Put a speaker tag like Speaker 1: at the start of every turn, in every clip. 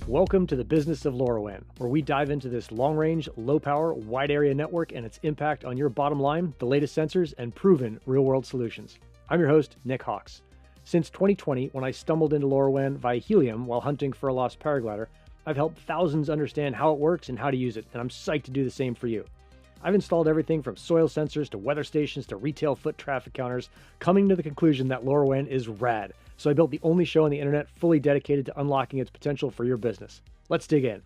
Speaker 1: Welcome to the business of LoRaWAN, where we dive into this long-range, low-power, wide-area network and its impact on your bottom line, the latest sensors, and proven real-world solutions. I'm your host, Nick Hawks. Since 2020, when I stumbled into LoRaWAN via Helium while hunting for a lost paraglider, I've helped thousands understand how it works and how to use it, and I'm psyched to do the same for you. I've installed everything from soil sensors to weather stations to retail foot traffic counters, coming to the conclusion that LoRaWAN is rad. So I built the only show on the internet fully dedicated to unlocking its potential for your business. Let's dig in.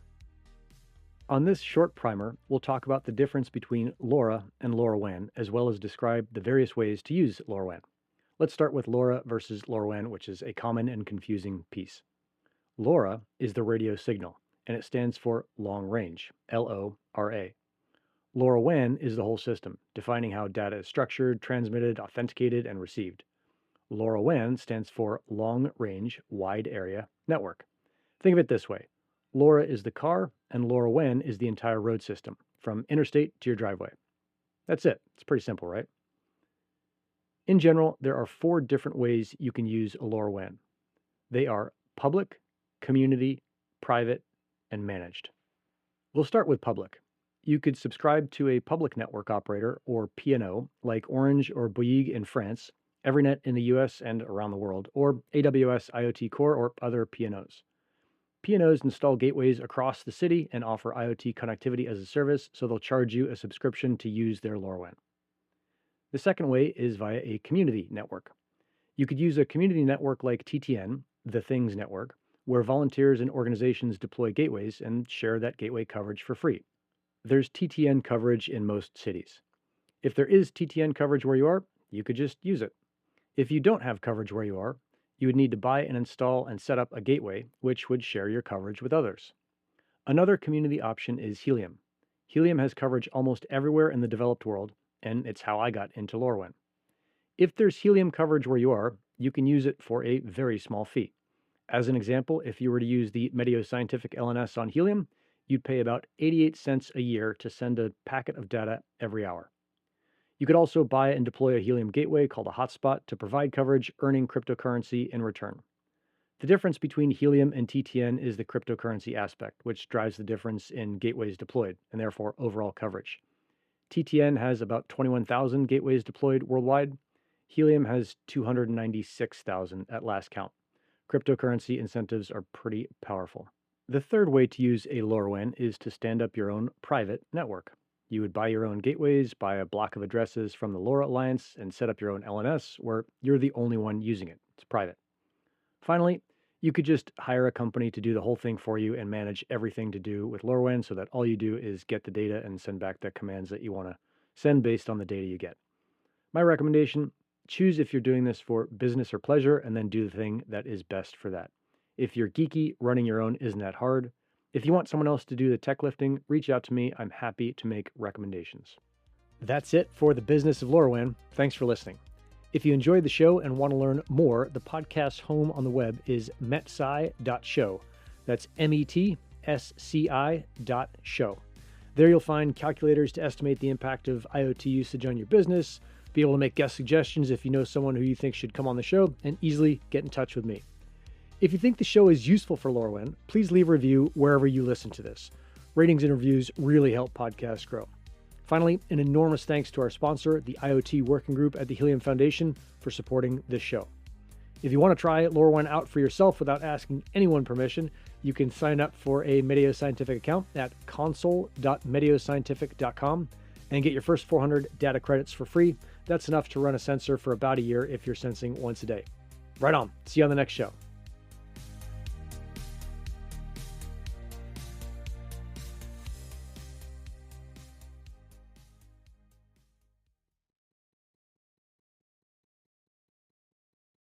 Speaker 1: On this short primer, we'll talk about the difference between LoRa and LoRaWAN, as well as describe the various ways to use LoRaWAN. Let's start with LoRa versus LoRaWAN, which is a common and confusing piece. LoRa is the radio signal, and it stands for long range, L-O-R-A. LoRaWAN is the whole system, defining how data is structured, transmitted, authenticated, and received. LoRaWAN stands for Long Range Wide Area Network. Think of it this way. LoRa is the car, and LoRaWAN is the entire road system, from interstate to your driveway. That's it. It's pretty simple, right? In general, there are 4 different ways you can use a LoRaWAN. They are public, community, private, and managed. We'll start with public. You could subscribe to a public network operator, or PNO, like Orange or Bouygues in France, Everynet in the US and around the world, or AWS IoT Core or other PNOs. PNOs install gateways across the city and offer IoT connectivity as a service, so they'll charge you a subscription to use their LoRaWAN. The second way is via a community network. You could use a community network like TTN, the Things Network, where volunteers and organizations deploy gateways and share that gateway coverage for free. There's TTN coverage in most cities. If there is TTN coverage where you are, you could just use it. If you don't have coverage where you are, you would need to buy and install and set up a gateway, which would share your coverage with others. Another community option is Helium. Helium has coverage almost everywhere in the developed world, and it's how I got into LoRaWAN. If there's Helium coverage where you are, you can use it for a very small fee. As an example, if you were to use the Medio Scientific LNS on Helium, you'd pay about 88 cents a year to send a packet of data every hour. You could also buy and deploy a Helium gateway called a hotspot to provide coverage, earning cryptocurrency in return. The difference between Helium and TTN is the cryptocurrency aspect, which drives the difference in gateways deployed, and therefore overall coverage. TTN has about 21,000 gateways deployed worldwide. Helium has 296,000 at last count. Cryptocurrency incentives are pretty powerful. The third way to use a LoRaWAN is to stand up your own private network. You would buy your own gateways, buy a block of addresses from the LoRa Alliance, and set up your own LNS where you're the only one using it. It's private. Finally, you could just hire a company to do the whole thing for you and manage everything to do with LoRaWAN so that all you do is get the data and send back the commands that you want to send based on the data you get. My recommendation, choose if you're doing this for business or pleasure, and then do the thing that is best for that. If you're geeky, running your own isn't that hard. If you want someone else to do the tech lifting, reach out to me. I'm happy to make recommendations. That's it for the business of LoRaWAN. Thanks for listening. If you enjoyed the show and want to learn more, the podcast's home on the web is metsci.show. That's METSCI.show. There you'll find calculators to estimate the impact of IoT usage on your business, be able to make guest suggestions if you know someone who you think should come on the show, and easily get in touch with me. If you think the show is useful for LoRaWAN, please leave a review wherever you listen to this. Ratings and reviews really help podcasts grow. Finally, an enormous thanks to our sponsor, the IoT Working Group at the Helium Foundation, for supporting this show. If you want to try LoRaWAN out for yourself without asking anyone permission, you can sign up for a Medio Scientific account at console.medioscientific.com and get your first 400 data credits for free. That's enough to run a sensor for about a year if you're sensing once a day. Right on. See you on the next show.